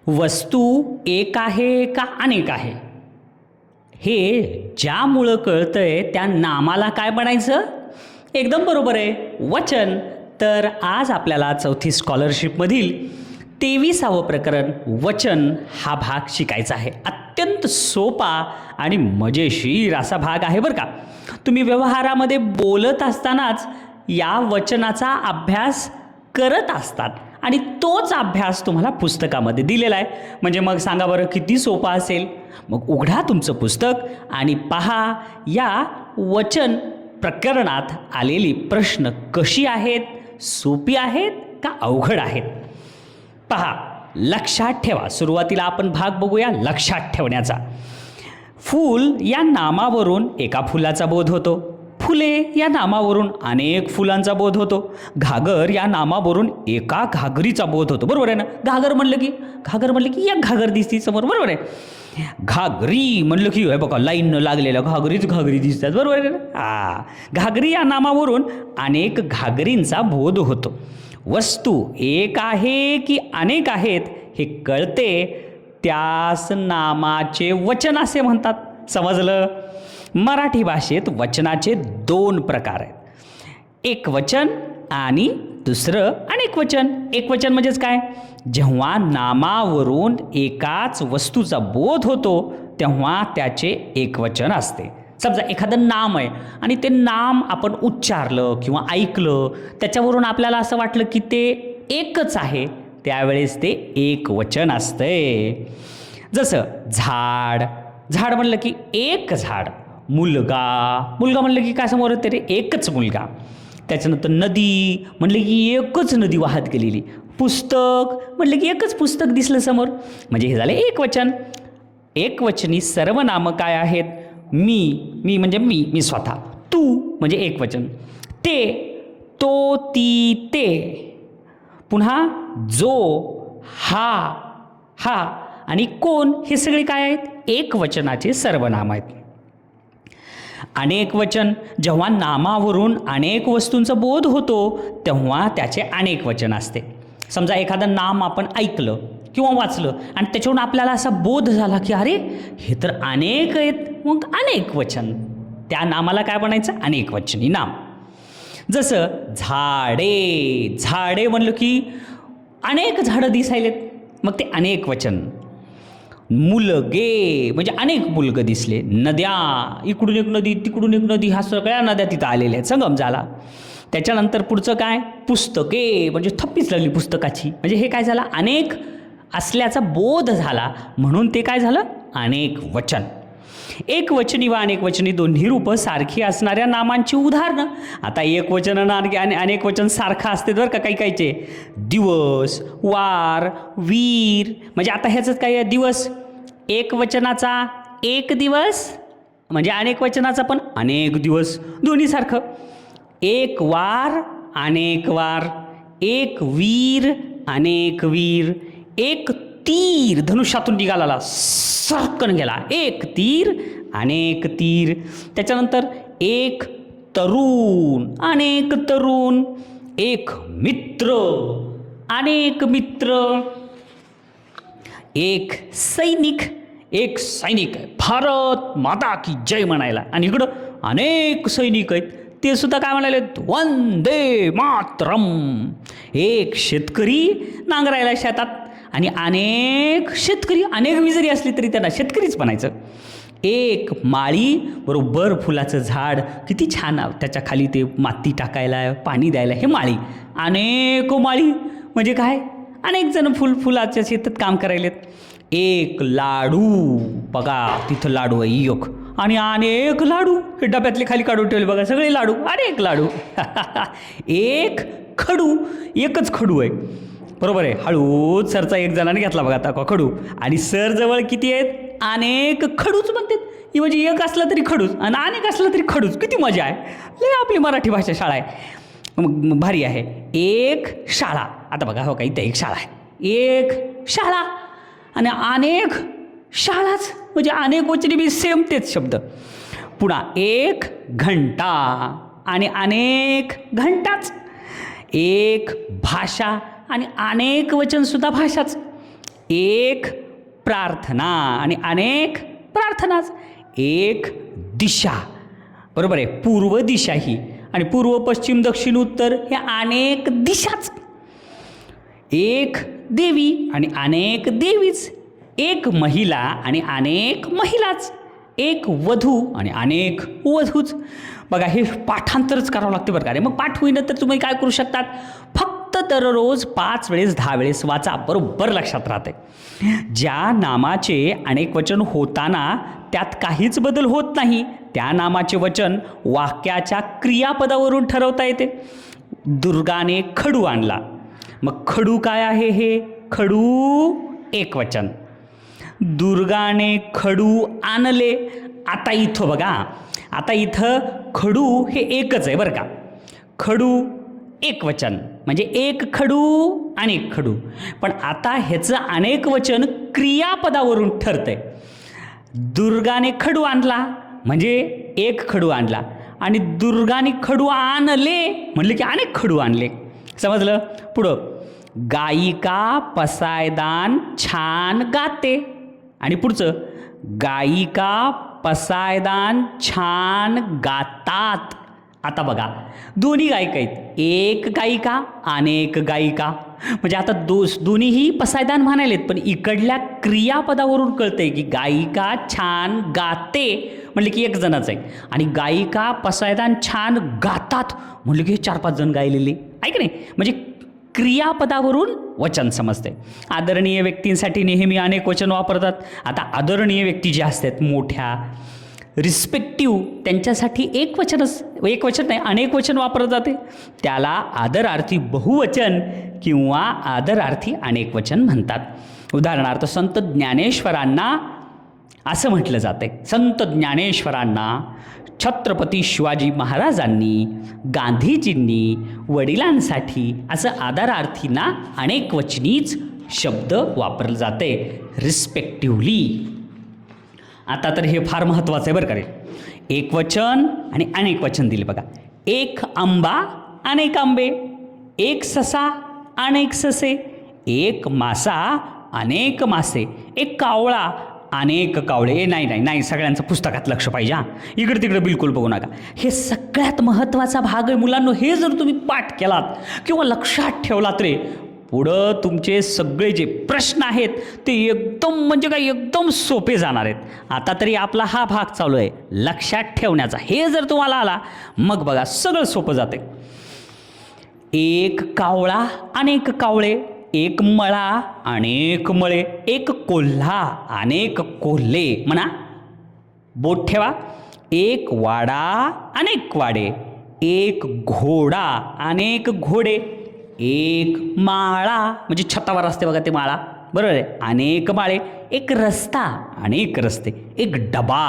वस्तू एक आहे का अनेक आहे हे ज्यामुळं कळतंय त्या नामाला काय म्हणायचं? एकदम बरोबर आहे, वचन. तर आज आपल्याला चौथी स्कॉलरशिपमधील 23वे प्रकरण वचन हा भाग शिकायचा आहे. अत्यंत सोपा आणि मजेशीर असा भाग आहे बरं का. तुम्ही व्यवहारामध्ये बोलत असतानाच या वचनाचा अभ्यास करत असतात आणि तोच अभ्यास तुम्हाला पुस्तकामध्ये दिलेला आहे. म्हणजे मग सांगा बरं किती सोपा असेल. मग उघडा तुमचं पुस्तक आणि पहा या वचन प्रकरणात आलेली प्रश्न कशी आहेत, सोपी आहेत का अवघड आहेत. पहा, लक्षात ठेवा. सुरुवातीला आपण भाग बघूया लक्षात ठेवण्याचा. फूल या नामावरून एका फुलाचा बोध होतो. फुले या नामावरून अनेक फुलांचा बोध होतो. घागर या नामावरून एका घागरीचा बोध होतो. बरोबर आहे ना. घागर म्हणलं की एक घागर दिसती समोर. बरोबर आहे. घागरी म्हणलं की हे बघा लाईन लागलेल्या घागरी दिसतात. बरोबर आहे ना. घागरी या नामावरून अनेक घागरींचा बोध होतो. वस्तू एक आहे की अनेक आहेत हे कळते त्यास नामाचे वचन असे म्हणतात. समजलं. मराठी भाषेत वचनाचे 2 प्रकार आहेत, एक वचन आणि दुसरं अनेक वचन. एक वचन म्हणजेच काय? जेव्हा नामावरून एकाच वस्तूचा बोध होतो तेव्हा त्याचे एक वचन असते. समजा एखादं नाम आहे आणि ते नाम आपण उच्चारलं किंवा ऐकलं, त्याच्यावरून आपल्याला असं वाटलं की ते एकच आहे, त्यावेळेस ते एक वचन असते. जसं झाड म्हणलं की एक झाड. मुलगा म्हणलं की काय समोर येते रे? एकच मुलगा. त्याच्यानंतर नदी म्हणलं की एकच नदी वाहत गेलेली. पुस्तक म्हणलं की एकच पुस्तक दिसलं समोर. म्हणजे हे झाले एक वचन. एक वचनी सर्व नामं काय आहेत? मी म्हणजे मी स्वतः. तू म्हणजे एक वचन. ते, तो, ती, ते. पुन्हा जो, हा आणि कोण हे सगळे काय आहेत? एक वचनाचे सर्वनाम आहेत. अनेक वचन जेव्हा नामावरून अनेक वस्तूंचा बोध होतो तेव्हा त्याचे अनेक वचन असते. समजा एखादं नाम आपण ऐकलं किंवा वाचलं आणि त्याच्यावरून आपल्याला असा बोध झाला की अरे हे तर अनेक आहेत, मग अनेक वचन. त्या नामाला काय म्हणायचं? अनेक वचनी नाम. जसं झाडे म्हणलं की अनेक झाडं दिसायलेत, मग ते अनेक वचन. मुलगे म्हणजे अनेक मुलगं दिसले. नद्या, इकडून एक नदी तिकडून एक नदी, ह्या सगळ्या नद्या तिथं आलेल्या आहेत, संगम झाला. त्याच्यानंतर पुढचं काय? पुस्तके म्हणजे थप्पीच लागली पुस्तकाची. म्हणजे हे काय झालं? अनेक असल्याचा बोध झाला म्हणून ते काय झालं? अनेक वचन. एक वचनी व अनेक वचनी दोन्ही रूपं सारखी असणाऱ्या नामांची उदाहरणं. आता एक वचन आणि अनेक वचन सारखं असते बरं का काही. दिवस, वार, वीर. म्हणजे आता ह्याचंच काय आहे? दिवस एक वचनाचा एक दिवस म्हणजे अनेक वचनाचा पण अनेक दिवस, दोन्ही सारखं. एक वार अनेक वार, एक वीर अनेक वीर, एक तीर धनुष्यातून निघाला सरकन गेला, एक तीर अनेक तीर. त्याच्यानंतर एक तरुण अनेक तरुण, एक मित्र अनेक मित्र, एक सैनिक भारत माता की जय म्हणायला आणि इकडं अनेक सैनिक आहेत ते सुद्धा काय म्हणाले? वंदे मातरम. एक शेतकरी नांगरायला शेतात आणि अनेक शेतकरी, अनेक जरी असली तरी त्यांना शेतकरीच म्हणायचं. एक माळी बरोबर फुलाचं झाड, किती छान, त्याच्या खाली ते माती टाकायला पाणी द्यायला, हे माळी. अनेक माळी म्हणजे काय? अनेक जण फुलाच्या शेतात काम करायलेत. एक लाडू बघा तिथं लाडू आहे एक, आणि अनेक लाडू हे डब्यातले खाली काढून ठेवले बघा, सगळे लाडू, अनेक लाडू. एक खडू, एकच खडू आहे. बरोबर आहे. हळूच सरचा एक जणाने घेतला बघा आता खडू, आणि सर जवळ किती आहेत? अनेक खडूच म्हणतात. ही म्हणजे एक असला तरी खडूच आणि अनेक असला तरी खडूच. किती मजा आहे. लय आपली मराठी भाषा शाळा आहे, मग भारी आहे. एक शाळा, आता बघा हो का इथे एक शाळा आहे, एक शाळा आणि अनेक शाळाच म्हणजे अनेक वचनी बी सेम तेच शब्द. पुन्हा एक घंटा आणि अनेक घंटाच. एक भाषा आणि अनेक वचनसुद्धा भाषाच. एक प्रार्थना आणि अनेक प्रार्थनाच. एक दिशा, बरोबर आहे, पूर्व दिशा ही, आणि पूर्व पश्चिम दक्षिण उत्तर हे अनेक दिशाच. एक देवी आणि अनेक देवीच. एक महिला आणि अनेक महिलाच. एक वधू आणि अनेक वधूच. बघा, हे पाठांतरच करावं लागते बरं का रे. मग पाठ होईना तर तुम्ही काय करू शकतात, फक्त दररोज 5 वेळेस 10 वेळेस वाचा, बरोबर लक्षात राहते. ज्या नामाचे अनेक वचन होताना त्यात काहीच बदल होत नाही, त्या नामाचे वचन वाक्याच्या क्रियापदावरून ठरवता येते. दुर्गाने खडू आणला. मग खडू काय आहे, हे खडू एक वचन. दुर्गाने खडू आणले. आता इथं बघा, आता इथं खडू हे एकच आहे बरं का. खडू एक वचन म्हणजे एक खडू अनेक खडू. पण आता ह्याचं अनेक वचन क्रियापदावरून ठरतंय. दुर्गाने खडू आणला म्हणजे एक खडू आणला, आणि दुर्गाने खडू आणले म्हणले की अनेक खडू आणले. समजलं. पुढं, गायिका पसायदान छान गाते. आणि पुढचं, गायिका पसायदान छान गातात. आता बघा, दोन्ही गायिका आहेत, एक गायिका अनेक गायिका. म्हणजे आता दोन्हीही पसायदान म्हणालेत, पण इकडल्या क्रियापदावरून कळतंय की गायिका छान गाते म्हणले की एक जणच आहे, आणि गायिका पसायदान छान गातात म्हणले की हे 4-5 जण गायलेले आहे की नाही. म्हणजे क्रियापदावरून वचन समजते. आदरणीय व्यक्तींसाठी नेहमी अनेक वचन वापरतात. आता आदरणीय व्यक्ती जे असतात मोठ्या, रिस्पेक्टिव्ह, त्यांच्यासाठी एक वचन नाही अनेक वचन वापरलं जाते. त्याला आदरार्थी बहुवचन किंवा आदरार्थी अनेक वचन म्हणतात. उदाहरणार्थ, संत ज्ञानेश्वरांना असं म्हटलं जाते, संत ज्ञानेश्वरांना छत्रपती शिवाजी महाराजांनी, गांधीजींनी, वडिलांसाठी असं आदरार्थींना अनेक वचनीच शब्द वापरले जाते, रिस्पेक्टिव्हली. आता तर हे फार महत्त्वाचं आहे बरं का रे. एक वचन आणि अनेक वचन दिले बघा. एक आंबा अनेक आंबे, एक ससा अनेक ससे, एक मासा अनेक मासे, एक कावळा अनेक कावळे. नाही, सगळ्यांचं पुस्तकात लक्ष पाहिजे हां, इकडे तिकडे बिलकुल बघू नका. हे सगळ्यात महत्त्वाचा भाग आहे मुलांनो. हे जर तुम्ही पाठ केलात किंवा लक्षात ठेवलात रे, पुढं तुमचे सगळे जे प्रश्न आहेत ते एकदम म्हणजे काय एकदम सोपे जाणार आहेत. आता तरी आपला हा भाग चालू आहे लक्षात ठेवण्याचा. हे जर तुम्हाला आला मग बघा सगळं सोपं जाते. एक कावळा अनेक कावळे, एक मळा अनेक मळे, एक कोल्हा अनेक कोल्हे. म्हणा, बोट ठेवा. एक वाडा अनेक वाडे, एक घोडा अनेक घोडे, एक माळा म्हणजे छतावर असते बघा ते माळा, बरोबर आहे, अनेक माळे, एक रस्ता अनेक रस्ते, एक डबा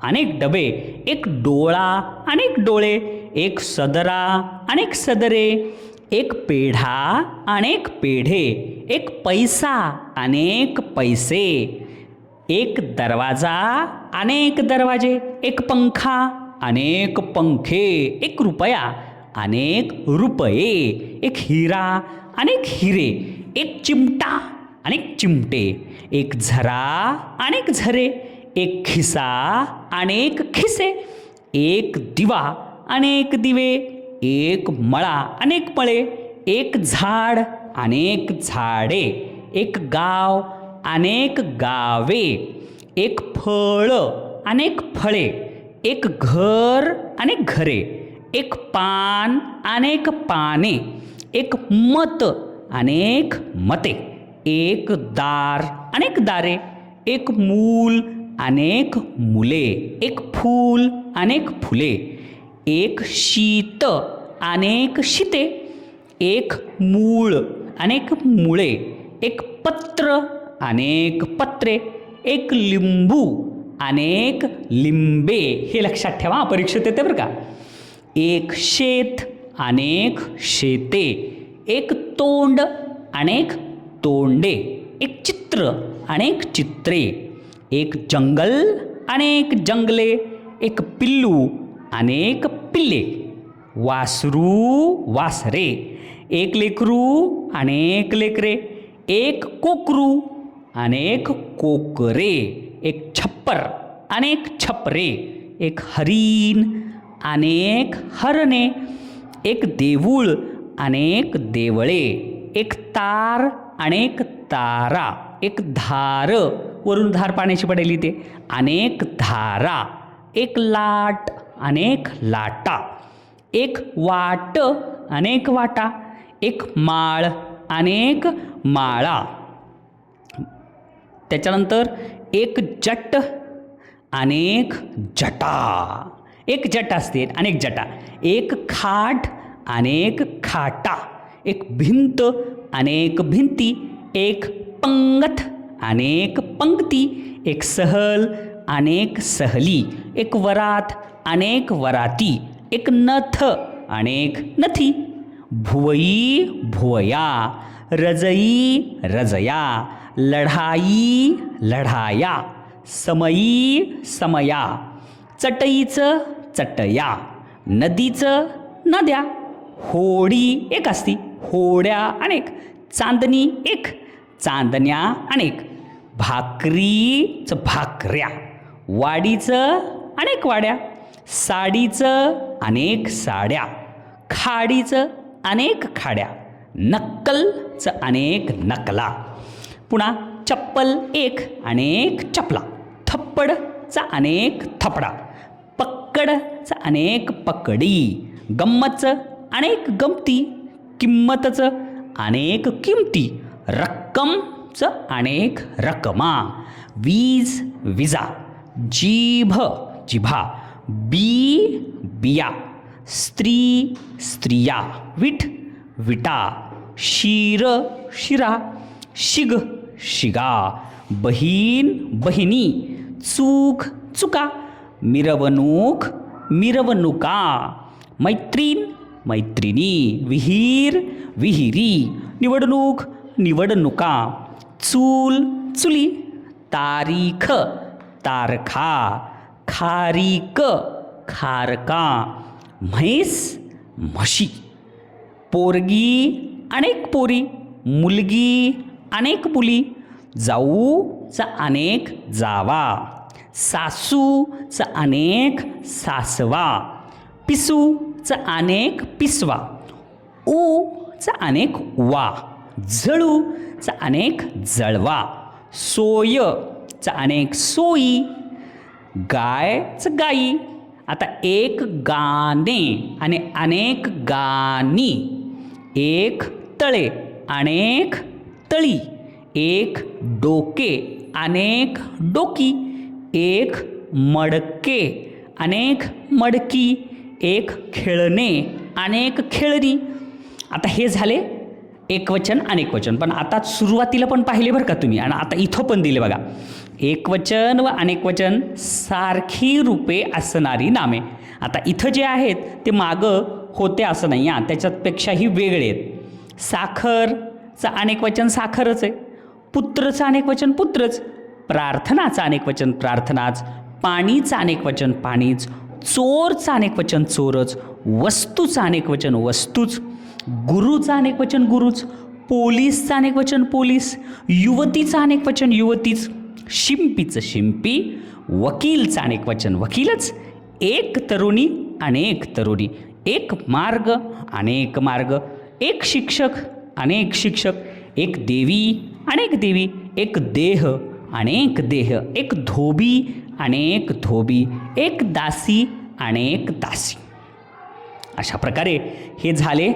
अनेक डबे, एक डोळा अनेक डोळे, एक सदरा अनेक सदरे, एक पेढा अनेक पेढे, एक पैसा अनेक पैसे, एक दरवाजा अनेक दरवाजे, एक पंखा अनेक पंखे, एक रुपया अनेक रुपये, एक हिरा अनेक हिरे, एक चिमटा अनेक चिमटे, एक झरा अनेक झरे, एक खिसा अनेक खिसे, एक दिवा अनेक दिवे, एक मळा अनेक मळे, एक झाड अनेक झाडे, एक गाव अनेक गावे, एक फळ अनेक फळे, एक घर अनेक घरे, एक पान अनेक पाने, एक मत अनेक मते, एक दार अनेक दारे, एक मूल अनेक मुले, एक फूल अनेक फुले, एक शीत अनेक शीते, एक मूळ अनेक मुळे, एक पत्र अनेक पत्रे, एक लिंबू अनेक लिंबे. हे लक्षात ठेवा, परीक्षेत येते बरं का. एक शेत अनेक शेते, एक तोंड अनेक तोंडे, एक चित्र अनेक चित्रे, एक जंगल अनेक जंगले, एक पिल्लू अनेक पिल्ले, वासरू वासरे, एक लेकरू अनेक लेकरे, एक कोकरू अनेक कोकरे, एक छप्पर, अनेक छपरे, एक हरीण, अनेक हरणे, एक देऊळ, अनेक देवळे, एक तार, अनेक तारा, एक धार, वरून धार पाण्याची पडेल इथे, अनेक धारा, एक लाट, अनेक लाटा, एक वाट, अनेक वाटा, एक माळ, अनेक माळा. त्याच्यानंतर एक जट, अनेक जटा, एक जट असते अनेक जटा, एक खाट, अनेक खाटा, एक भिंत, अनेक भिंती, एक पंगत, अनेक पंक्ती, एक सहल, अनेक सहली, एक वरात, अनेक वराती, एक नथ, अनेक नथी, भुवई, भुवया, रजई, रजया, लढाई, लढाया, समयी, समया, चटईचं, चटया, नदीचं, नद्या, होडी एक असती, होड्या अनेक, चांदणी एक, चांदण्या अनेक, भाकरीचं, भाकऱ्या, वाडीचं, अनेक वाड्या, साडीचं, अनेक साड्या, खाडीचं, अनेक खाड्या, नक्कलचं, अनेक नकला, पुन्हा चप्पल एक, अनेक चपला, थप्पडचा, अनेक थपडा, पक्कडचं, अनेक पकडी, गंमतचं, अनेक गमती, किंमतचं, अनेक किमती, रक्कमचं, अनेक रकमा, वीज, विजा, जीभ, जिभा, बी, बिया, स्त्री, स्त्रिया, विठ, विटा, शीर, शिरा, शिग, शिगा, बहीण, बहिणी, चूक, चुका, मिरवणूक, मिरवणुका, मैत्रीण, मैत्रिणी, विहीर, विहिरी, निवडणूक, निवडणुका, चूल, चुली, तारीख, तारखा, खारीक, खारका, म्हैस, म्हशी, पोरगी, अनेक पोरी, मुलगी, अनेक मुली, जाऊचा, अनेक जावा, सासूचा, अनेक सासवा, पिसूचा, अनेक पिसवा, ऊचा, अनेक उवा, जळूचा, अनेक जळवा, सोयचा, अनेक सोयी, गायचं, गाई. आता एक गाणे आणि अनेक गाणी, एक तळे, अनेक तळी, एक डोके, अनेक डोकी, एक मडके, अनेक मडकी, एक खेळणे, अनेक खेळणी. आता हे झाले एकवचन अनेकवचन, पण आता सुरुवातीला पण पाहिले बरं का तुम्ही, आणि आता इथं पण दिले बघा, एकवचन व अनेकवचन सारखी रूपे असणारी नामे. आता इथं जे आहेत ते मागं होते असं नाही, त्याच्यापेक्षाही वेगळे आहेत. साखरचं अनेकवचन साखरच आहे, पुत्रचं अनेकवचन पुत्रच, प्रार्थनाचं अनेकवचन प्रार्थनाच, पाणीचं अनेकवचन पाणीच, चोरचं अनेकवचन चोरच, वस्तूचं अनेकवचन वस्तूच, गुरुचं अनेकवचन गुरुच, पोलीसचं अनेकवचन पोलीस, युवतीचं अनेकवचन युवतीच, शिंपीचं शिंपी, वकीलचं अनेकवचन वकीलच, एक तरुणी अनेक तरुणी, एक मार्ग अनेक मार्ग, एक शिक्षक अनेक शिक्षक, एक देवी अनेक देवी, एक देह अनेक देह, एक धोबी अनेक धोबी, एक दासी अनेक दासी. अशा प्रकारे हे झाले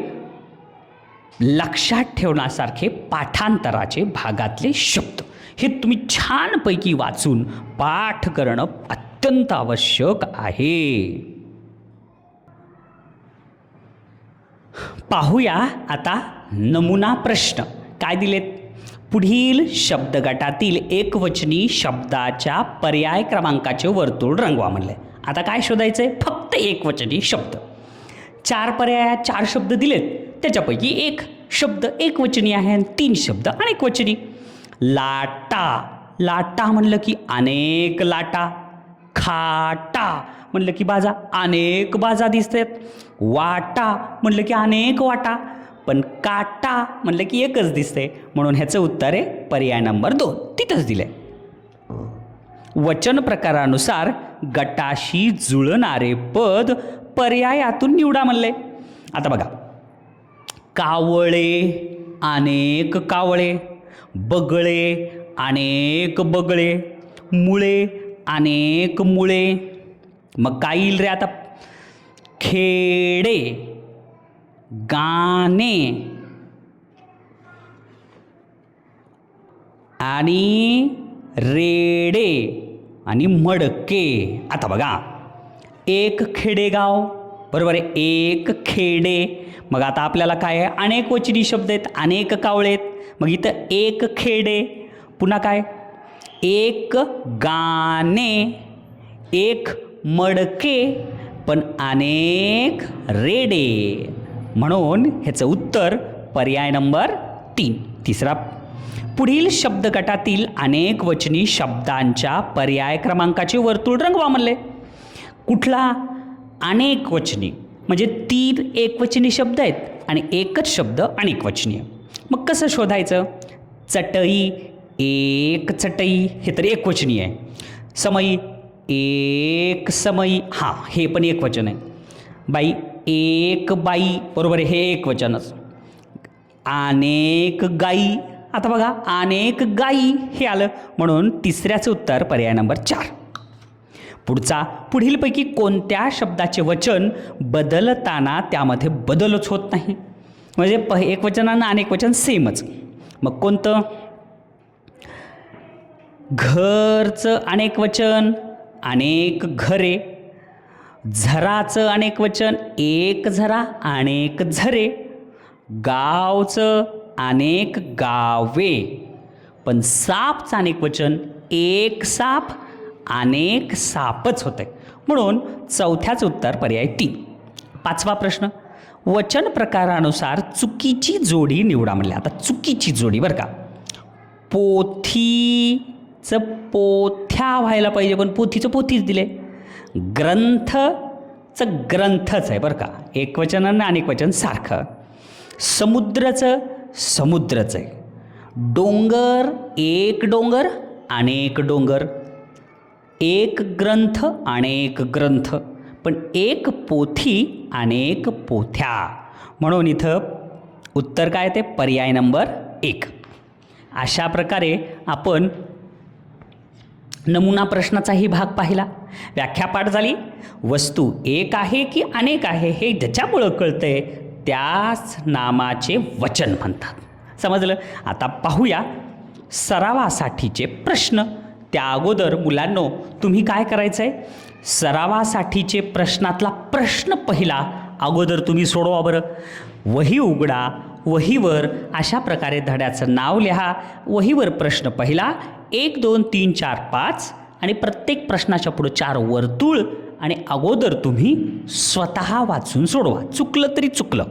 लक्षात ठेवण्यासारखे पाठांतराचे भागातले शब्द. हे तुम्ही छानपैकी वाचून पाठ करणं अत्यंत आवश्यक आहे. पाहूया आता नमुना प्रश्न काय दिलेत. पुढील शब्दगटातील एकवचनी शब्दाच्या पर्याय क्रमांकाचे वर्तुळ रंगवा म्हणले. आता काय शोधायचं आहे, फक्त एकवचनी शब्द. 4 पर्यायात 4 शब्द दिलेत, त्याच्यापैकी एक शब्द एकवचनी आहे आणि 3 शब्द अनेकवचनी. लाटा, लाटा म्हणलं की अनेक लाटा. खाटा म्हणलं की बाजा, अनेक बाजा दिसतात. वाटा म्हणलं की अनेक वाटा. पण काटा म्हणलं की एकच दिसते, म्हणून ह्याचं उत्तर आहे पर्याय नंबर 2, तिथंच दिलं आहे. वचन प्रकारानुसार गटाशी जुळणारे पद पर्यायातून निवडा म्हणले. आता बघा, कावळे अनेक कावळे, बगळे अनेक बगळे, मुळे अनेक मुळे. मग काय येईल रे आता? खेडे, गाणे आणि रेडे आणि मडके. आता बघा, एक खेडेगाव, बरोबर आहे, एक खेडे. मग आता आपल्याला काय आहे? अनेक वचनी शब्द आहेत, अनेक कावळे आहेत. मग इथं एक खेडे, पुन्हा काय? एक गाणे, एक मडके, पण अनेक रेडे. म्हणून ह्याचं उत्तर पर्याय नंबर 3. तिसरा, पुढील शब्दगटातील अनेक वचनी शब्दांच्या पर्याय क्रमांकाचे वर्तुळ रंगवा म्हणले. कुठला? अनेक वचनी म्हणजे 3 एकवचनी शब्द आहेत आणि एकच शब्द अनेक वचनी आहे. मग कसं शोधायचं? चटई, एक चटई, हे तर एकवचनी आहे. समई, एक समई, हां हे पण एकवचन आहे. बाई, एक बाई, बरोबर आहे, हे एकवचनच. अनेक गाई, आता बघा अनेक गाई हे आलं, म्हणून तिसऱ्याचं उत्तर पर्याय नंबर 4. पुढचा, पुढीलपैकी कोणत्या शब्दाचे वचन बदलताना त्यामध्ये बदलच होत नाही? म्हणजे एकवचनानं अनेक वचन सेमच. मग कोणतं? घरचं अनेक वचन अनेक घरे, झराचं अनेक वचन एक झरा अनेक झरे, गावचं अनेक गावे, पण सापचं अनेक वचन एक साप अनेक सापच होते. म्हणून चौथ्याचं उत्तर पर्याय 3. 5वा प्रश्न, वचन प्रकारानुसार चुकीची जोडी निवडा म्हणले. आता चुकीची जोडी बरं का, पोथीचं पोथ्या व्हायला पाहिजे, पण पोथीचं पोथीच दिले. ग्रंथचं ग्रंथच आहे बरं का, एकवचन आणि अनेक वचन सारखं. समुद्राचं समुद्रच आहे. डोंगर, एक डोंगर अनेक डोंगर, एक ग्रंथ अनेक ग्रंथ, पण एक पोथी अनेक पोथ्या. म्हणून इथं उत्तर काय ते पर्याय नंबर 1. अशा प्रकारे आपण नमुना प्रश्नाचाही भाग पाहिला. व्याख्या पाठ झाली. वस्तू एक आहे की अनेक आहे हे ज्याच्यामुळं कळतंय त्याच नामाचे वचन म्हणतात. समजलं? आता पाहूया सरावासाठीचे प्रश्न. त्या अगोदर मुलांनो तुम्ही काय करायचं आहे? सरावासाठीचे प्रश्नातला प्रश्न पहिला अगोदर तुम्ही सोडवा बरं. वही उघडा, वहीवर अशा प्रकारे धड्याचं नाव लिहा. वहीवर प्रश्न पहिला 1 2 3 4 5 आणि प्रत्येक प्रश्नाच्या पुढे 4 वर्तुळ आणि अगोदर तुम्ही स्वतः वाचून सोडवा. चुकलं तरी चुकलं.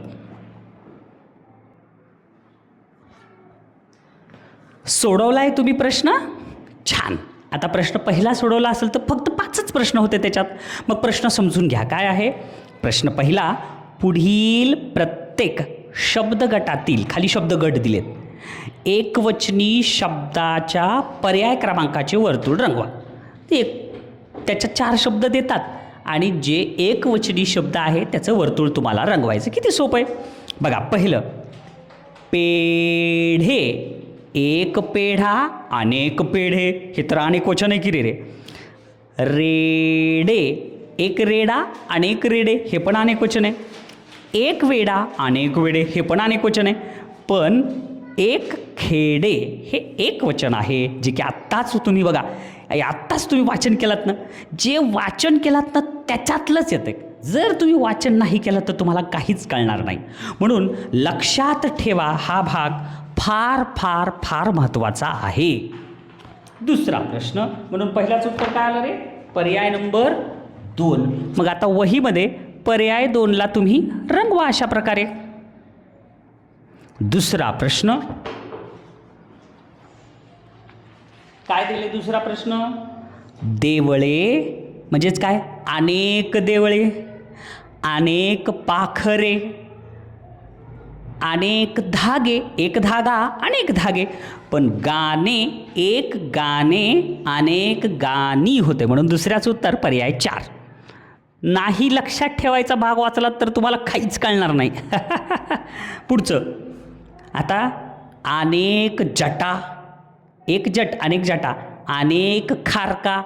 सोडवलाय तुम्ही प्रश्न? छान. आता प्रश्न पहिला सोडवला असेल तर फक्त 5च प्रश्न होते त्याच्यात. मग प्रश्न समजून घ्या. काय आहे प्रश्न पहिला? पुढील प्रत्येक शब्दगटातील, खाली शब्दगट दिलेत, एकवचनी शब्दाच्या पर्याय क्रमांकाचे वर्तुळ रंगवा. त्याच्यात 4 शब्द देतात आणि जे एकवचनी शब्द आहे त्याचं वर्तुळ तुम्हाला रंगवायचं. किती सोपं आहे बघा. पहिलं पेढे, एक पेढा अनेक पेढे, हे तर अनेक वचन आहे की रे. रेडे, एक रेडा अनेक रेडे, हे पण अनेक वचन आहे. एक वेडा अनेक वेडे, हे पण अनेक वचन आहे. पण एक खेडे हे एक वचन आहे, जे की आत्ताच तुम्ही बघा, आत्ताच तुम्ही वाचन केलात ना, जे वाचन केलात ना त्याच्यातलंच येतं. जर तुम्ही वाचन नाही केलं तर तुम्हाला काहीच कळणार नाही. म्हणून लक्षात ठेवा, हा भाग फार फार फार महत्त्वाचा आहे. दुसरा प्रश्न, म्हणून पहिलाच उत्तर काय आलं रे? पर्याय नंबर 2. मग आता वहीमध्ये पर्याय 2ला तुम्ही रंगवा अशा प्रकारे. दुसरा प्रश्न काय दिले? दुसरा प्रश्न, देवळे म्हणजेच काय? अनेक देवळे, अनेक पाखरे, अनेक धागे, एक धागा अनेक धागे, पण गाणे एक गाणे अनेक गाणी होते, म्हणून दुसऱ्याचं उत्तर पर्याय 4. नाही लक्षात ठेवायचा भाग वाचलात तर तुम्हाला काहीच कळणार नाही. पुढचं, आता अनेक जटा, एक जट अनेक जटा, अनेक खारका,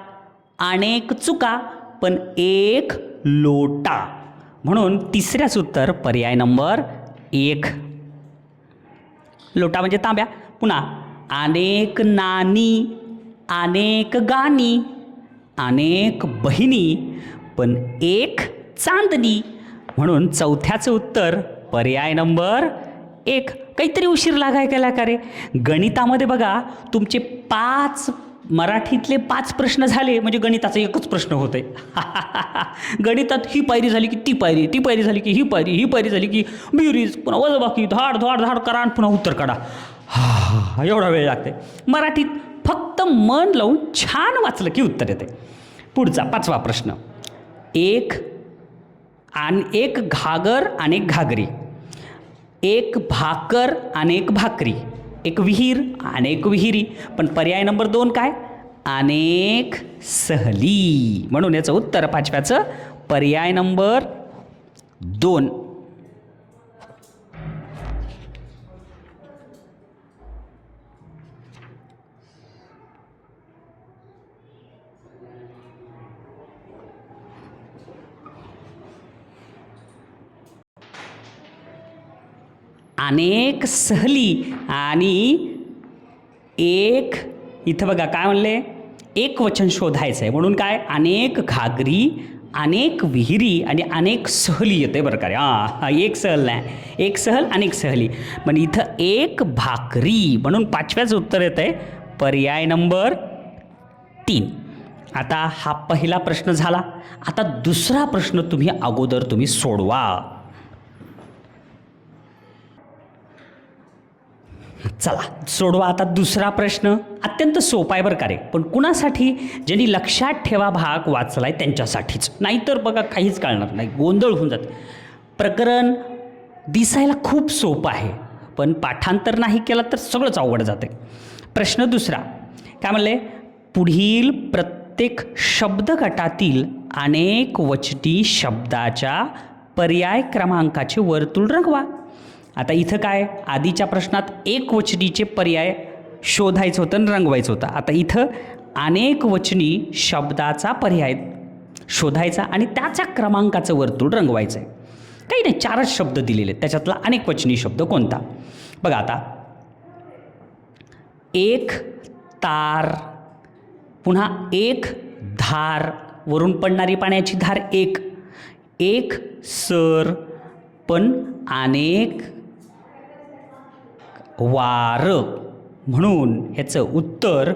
अनेक चुका, पण एक लोटा, म्हणून तिसऱ्याच उत्तर पर्याय नंबर 1. लोटा म्हणजे तांब्या. पुन्हा अनेक नाणी, अनेक गाणी, अनेक बहिणी, पण एक चांदणी, म्हणून चौथ्याचं उत्तर पर्याय नंबर 1. काहीतरी उशीर लागाय केला का रे? गणितामध्ये बघा तुमचे 5 मराठीतले 5 प्रश्न झाले म्हणजे गणिताचा एकच प्रश्न होतोय. गणितात ही पायरी झाली की ती पायरी, ती पायरी झाली की ही पायरी, ही पायरी झाली की बेरीज, पुन्हा वजाबाकी, धाड धाड धाड करा आणि पुन्हा उत्तर काढा. एवढा वेळ लागते. मराठीत फक्त मन लावून छान वाचलं की उत्तर येते. पुढचा 5वा प्रश्न, एक घागर अनेक घागरी, एक भाकर अनेक भाकरी, एक विहीर अनेक विहिरी, पण पर्याय नंबर 2 काय? अनेक सहली, म्हणून याचं उत्तर 5व्याचं पर्याय नंबर 2. अनेक सहली आणि एक, इथं बघा काय म्हणले, एक वचन शोधायचं आहे, म्हणून काय? अनेक घागरी, अनेक विहिरी आणि अनेक सहली येते बरं का रे. हां, एक सहल नाही, एक सहल अनेक सहली, पण इथं एक भाकरी, म्हणून 5व्याचं उत्तर येतं आहे पर्याय नंबर 3. आता हा पहिला प्रश्न झाला. आता दुसरा प्रश्न तुम्ही सोडवा. चला सोडवा आता दुसरा प्रश्न. अत्यंत सोपा आहे बरं का रे, पण कुणासाठी? ज्यांनी लक्षात ठेवा भाग वाचलाय त्यांच्यासाठीच, नाहीतर बघा काहीच कळणार नाही, गोंधळ होऊन जाते. प्रकरण दिसायला खूप सोपं आहे, पण पाठांतर नाही केला तर सगळंच अवघड जाते. प्रश्न दुसरा काय म्हणले? पुढील प्रत्येक शब्दगटातील अनेक वचनी शब्दाच्या पर्याय क्रमांकाचे वर्तुळ रंगवा. आता इथं काय, आधीच्या प्रश्नात एक वचनीचे पर्याय शोधायचं होतं आणि रंगवायचं होतं. आता इथं अनेक वचनी शब्दाचा पर्याय शोधायचा आणि त्याच्या क्रमांकाचं वर्तुळ रंगवायचं आहे. काही नाही, 4च शब्द दिलेले, त्याच्यातला अनेक वचनी शब्द कोणता? बघा आता, एक तार, पुन्हा एक धार, वरून पडणारी पाण्याची धार एक, एक सर, पण अनेक वार, म्हणून ह्याचं उत्तर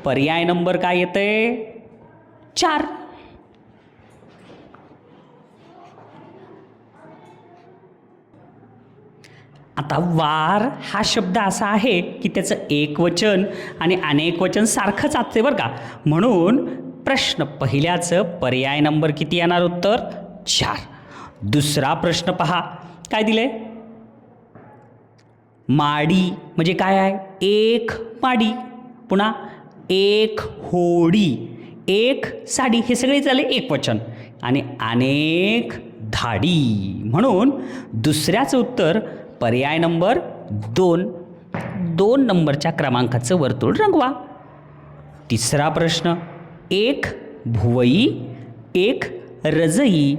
पर्याय नंबर काय येतंय? 4. आता वार हा शब्द असा आहे की त्याचं एक वचन आणि अनेक वचन सारखंच असते बरं का, म्हणून प्रश्न पहिल्याचं पर्याय नंबर किती येणार? उत्तर 4. दुसरा प्रश्न पहा काय दिले? माडी म्हणजे काय आहे? एक माडी, पुन्हा एक होडी, एक साडी, हे सगळे झाले एक वचन आणि अनेक धाडी, म्हणून दुसऱ्याचं उत्तर पर्याय नंबर 2. 2 नंबरच्या क्रमांकाचं वर्तुळ रंगवा. तिसरा प्रश्न, एक भुवई, एक रजई,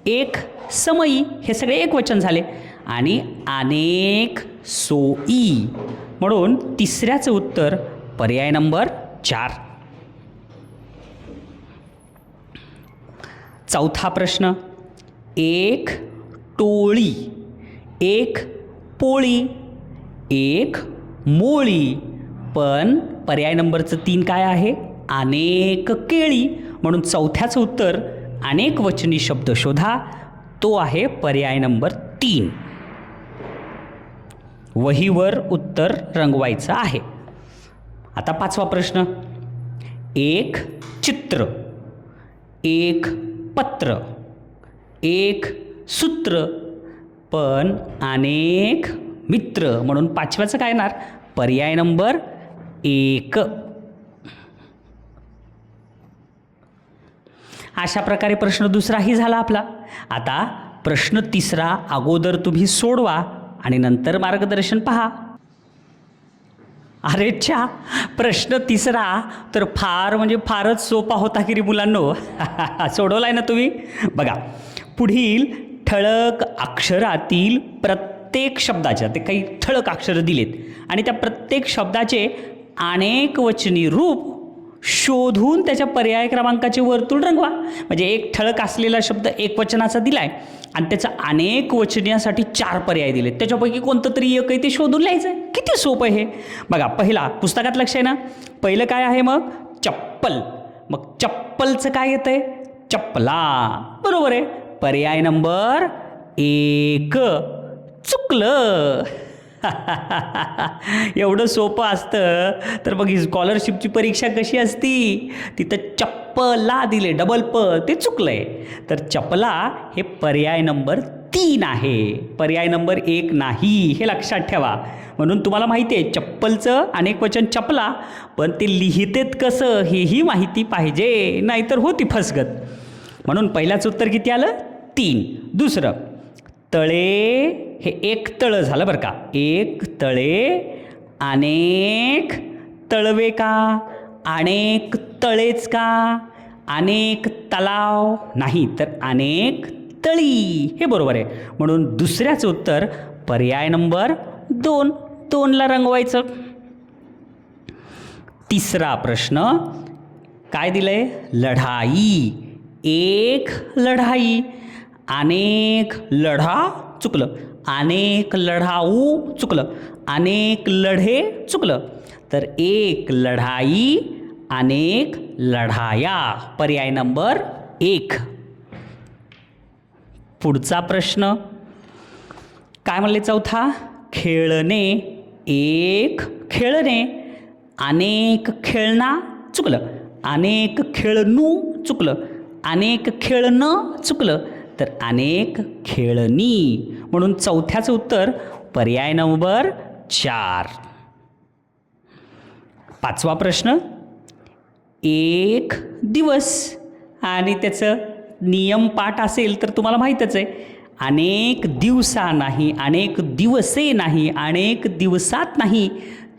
एक समई, हे सगळे एक वचन झाले आणि अनेक सोई, म्हणून तिसऱ्याचं उत्तर पर्याय नंबर 4. चौथा प्रश्न, एक टोळी, एक पोळी, एक मोळी, पण पर्याय नंबरचं 3 काय आहे? अनेक केळी, म्हणून चौथ्याचं उत्तर अनेक वचनी शब्द शोधा, तो आहे पर्याय नंबर 3. वहीवर उत्तर रंगवायचं आहे. आता 5वा प्रश्न, एक चित्र, एक पत्र, एक सूत्र, पण अनेक मित्र. म्हणून पाचव्याचं काय येणार? पर्याय नंबर 1. अशा प्रकारे प्रश्न दुसराही झाला आपला. आता प्रश्न तिसरा अगोदर तुम्ही सोडवा आणि नंतर मार्गदर्शन पहा. अरे च्छा, प्रश्न तिसरा तर फार म्हणजे फारच सोपा होता की रे मुलांनो. सोडवलाय ना तुम्ही? बघा, पुढील ठळक अक्षरातील प्रत्येक शब्दाच्या, ते काही ठळक अक्षरं दिलेत आणि त्या प्रत्येक शब्दाचे अनेक वचनी रूप शोधून त्याच्या पर्याय क्रमांकाचे वर्तुळ रंगवा. म्हणजे एक ठळक असलेला शब्द एक वचनाचा दिलाय आणि त्याचा अनेक वचनीयासाठी 4 पर्याय दिलेत. त्याच्यापैकी कोणतं तरी एक आहे ते शोधून लिहायचं आहे. किती सोपं आहे हे. बघा, पहिला पुस्तकात लक्ष आहे ना, पहिलं काय आहे? मग चप्पल. मग चप्पलचं काय येतंय? चप्पला. बरोबर आहे. पर्याय नंबर 1. चुकलं. एवढं सोपं असतं तर मग ही स्कॉलरशिपची परीक्षा कशी असती? तिथं चप्पला दिले, डबल प, ते चुकलंय. तर चपला हे पर्याय नंबर 3 आहे, पर्याय नंबर 1 नाही, हे लक्षात ठेवा. म्हणून तुम्हाला माहिती आहे चप्पलचं अनेक वचन चपला, पण ते लिहितेत कसं हेही माहिती पाहिजे, नाहीतर होती फसगत. म्हणून पहिल्याचं उत्तर किती आलं? 3. दुसरं, तळे हे एक तळं झालं बरं का. एक तळे, अनेक तळवे का? अनेक तळेच का? अनेक तलाव नाही, तर अनेक तळी, हे बरोबर आहे. म्हणून दुसऱ्याचं उत्तर पर्याय नंबर 2. 2ला रंगवायचं. तिसरा प्रश्न काय दिलंय? लढाई. एक लढाई, अनेक लढा, चुकलं. अनेक लढाऊ, चुकलं. अनेक लढे, चुकलं. तर एक लढाई, अनेक लढाया, पर्याय नंबर 1. पुढचा प्रश्न काय म्हणले? चौथा, खेळणे. एक खेळणे, अनेक खेळणा, चुकलं. अनेक खेळणू, चुकलं. अनेक खेळणं, चुकलं. तर अनेक खेळणी. म्हणून चौथ्याचं उत्तर पर्याय नंबर 4. पाचवा प्रश्न, एक दिवस आणि त्याचं नियम पाठ असेल तर तुम्हाला माहीतच आहे. अनेक दिवसा नाही, अनेक दिवसे नाही, अनेक दिवसात नाही,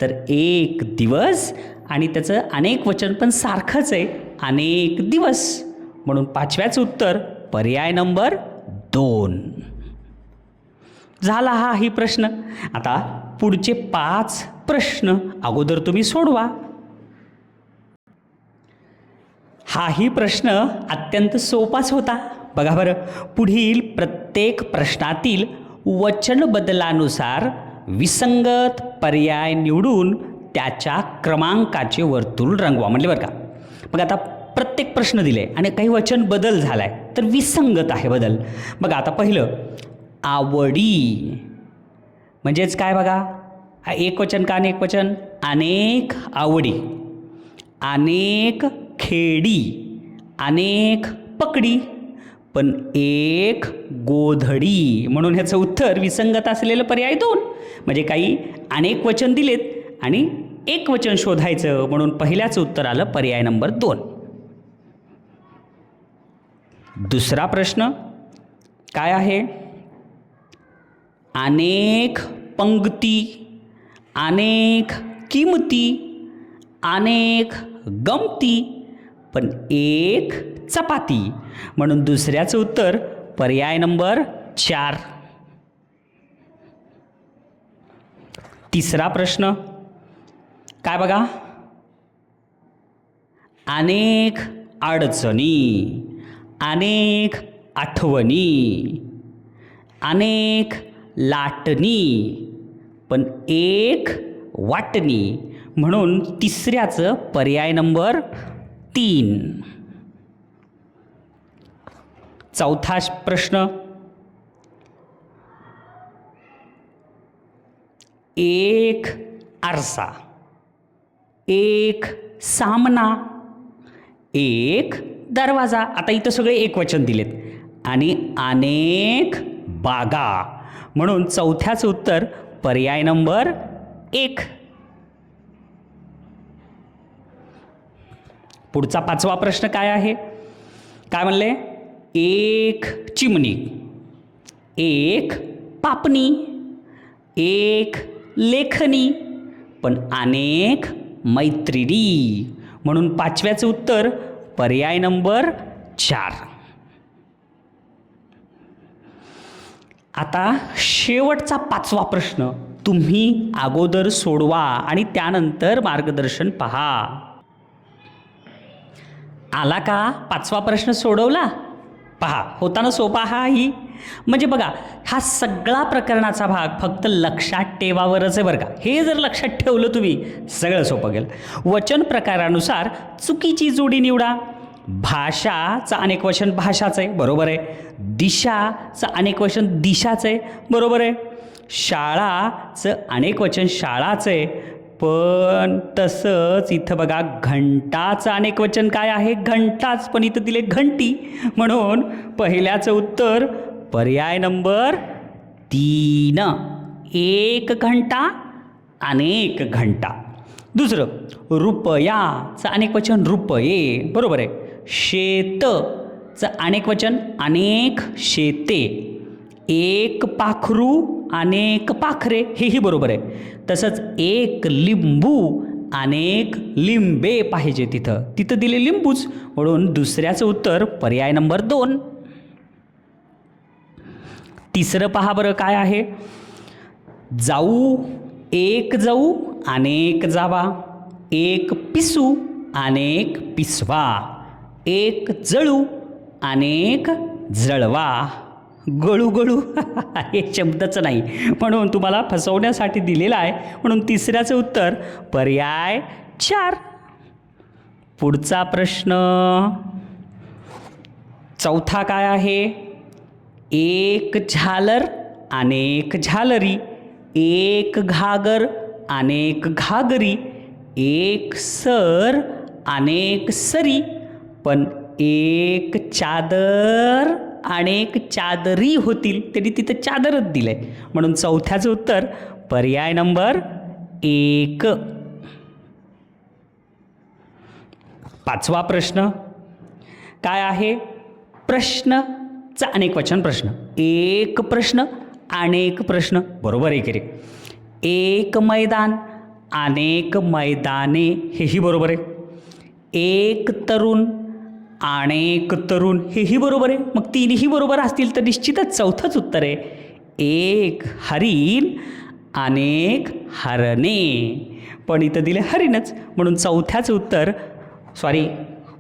तर एक दिवस आणि त्याचं अनेक वचन पण सारखंच आहे, अनेक दिवस. म्हणून पाचव्याचं उत्तर पर्याय नंबर 2 झाला. ही प्रश्न. आता पुढचे 5 प्रश्न अगोदर तुम्ही सोडवा. हाही प्रश्न अत्यंत सोपाच होता. बघा बरं, पुढील प्रत्येक प्रश्नातील वचन बदलानुसार विसंगत पर्याय निवडून त्याच्या क्रमांकाचे वर्तुळ रंगवा म्हणले बरं का. मग आता प्रत्येक प्रश्न दिले आणि काही वचन बदल झाला आहे तर विसंगत आहे बदल. बघा आता पहिलं, आवडी म्हणजेच काय? बघा, एक वचन का अनेक वचन? अनेक आवडी. अनेक खेडी, अनेक पकडी, पण एक गोधडी. म्हणून ह्याचं उत्तर विसंगत असलेलं पर्याय 2. म्हणजे काही अनेक वचन दिलेत आणि एक वचन शोधायचं, म्हणून पहिल्याचं उत्तर आलं पर्याय नंबर 2. दुसरा प्रश्न काय आहे? अनेक पंक्ती, अनेक किमती, अनेक गमती, पण एक चपाती. म्हणून दुसऱ्याचं उत्तर पर्याय नंबर 4. तिसरा प्रश्न काय? बघा, अनेक अडचणी, अनेक आठवणी, अनेक लाटणी, पण एक वाटणी. म्हणून तिसऱ्याचं पर्याय नंबर 3. चौथा प्रश्न, एक आरसा, एक सामना, एक दरवाजा. आता इथं सगळे एक वचन दिलेत आणि अनेक बागा. म्हणून चौथ्याचं उत्तर पर्याय नंबर 1. पुढचा 5वा प्रश्न काय आहे? काय म्हणले? एक चिमणी, एक पापणी, एक लेखनी, पण अनेक मैत्रिणी. म्हणून 5व्याचं उत्तर पर्याय नंबर 4. आता शेवटचा 5वा प्रश्न तुम्ही अगोदर सोडवा आणि त्यानंतर मार्गदर्शन पहा. आला का? 5वा प्रश्न सोडवला? पहा, होता ना सोपा हाही. म्हणजे बघा, हा सगळा प्रकरणाचा भाग फक्त लक्षात ठेवावरच आहे बरं का. हे जर लक्षात ठेवलं तुम्ही, सगळं सोपं गेलं. वचन प्रकारानुसार चुकीची जोडी निवडा. भाषाचं अनेकवचन भाषाचं आहे, बरोबर आहे. दिशाचं अनेकवचन दिशाचं आहे, बरोबर आहे. शाळाचं अनेकवचन शाळाचं आहे, पण तसंच इथं बघा घंटाचं अनेकवचन काय आहे? घंटाच, पण इथं दिले घंटी. म्हणून पहिल्याचं उत्तर पर्याय नंबर 3. एक घंटा, अनेक घंटा. दुसरं, रुपयाचं अनेकवचन रुपये, बरोबर आहे. शेतचं अनेकवचन अनेक शेते. एक पाखरू, अनेक पाखरे, हेही बरोबर आहे. तसंच एक लिंबू, अनेक लिंबे पाहिजे. तिथं दिले लिंबूच, म्हणून दुसऱ्याचं उत्तर पर्याय नंबर 2. तिसरं पहा बरं काय आहे? जाऊ, एक जाऊ, अनेक जावा. एक पिसू, अनेक पिसवा. एक जळू, अनेक जळवा. गळू गळू हे शब्दच नाही, म्हणून तुम्हाला फसवण्यासाठी दिलेला आहे. म्हणून तिसऱ्याचं उत्तर पर्याय 4. पुढचा प्रश्न 4था काय आहे? एक झालर, अनेक झालरी. एक घागर, अनेक घागरी. एक सर, अनेक सरी, पण एक चादर, अनेक चादरी होतील. त्यांनी तिथं चादरच दिलंय, म्हणून 4थ्याचं उत्तर पर्याय नंबर 1. 5वा प्रश्न काय आहे? प्रश्नचा अनेकवचन प्रश्न. एक प्रश्न, अनेक प्रश्न, बरोबर आहे की रे. एक मैदान, अनेक मैदाने, हेही बरोबर आहे. एक तरुण, अनेक तरुण, हेही बरोबर आहे. मग तिन्ही बरोबर असतील तर निश्चितच 4थंच उत्तर आहे. एक हरिण, अनेक हरणे, पण इथं दिले हरिणच, म्हणून 4थ्याचं उत्तर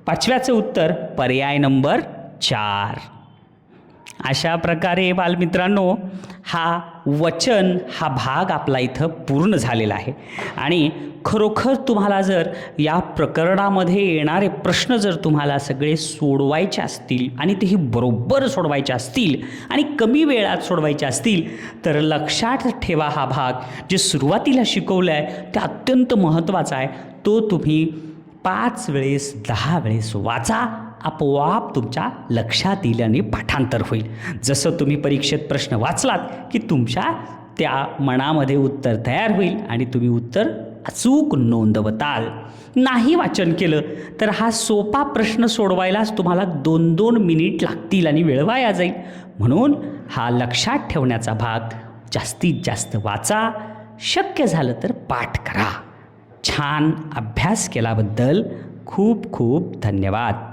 5व्याचं उत्तर पर्याय नंबर 4. अशा प्रकारे बालमित्रांनो हा वचन हा भाग आपला इथं पूर्ण झालेला आहे. आणि खरोखर तुम्हाला जर या प्रकरणामध्ये येणारे प्रश्न जर तुम्हाला सगळे सोडवायचे असतील आणि तेही बरोबर सोडवायचे असतील आणि कमी वेळात सोडवायचे असतील तर लक्षात ठेवा, हा भाग जे सुरुवातीला शिकवलं आहे ते अत्यंत महत्त्वाचा आहे. तो तुम्ही 5 वेळेस 10 वेळेस वाचा, आपोआप तुमच्या लक्षात येईल आणि पाठांतर होईल. जसं तुम्ही परीक्षेत प्रश्न वाचलात की तुमच्या त्या मनामध्ये उत्तर तयार होईल आणि तुम्ही उत्तर अचूक नोंदवताल. नाही वाचन केलं तर हा सोपा प्रश्न सोडवायलाच तुम्हाला 2-2 मिनिट लागतील आणि वेळ वाया जाईल. म्हणून हा लक्षात ठेवण्याचा भाग जास्तीत जास्त वाचा, शक्य झालं तर पाठ करा. छान अभ्यास केल्याबद्दल खूप खूप धन्यवाद.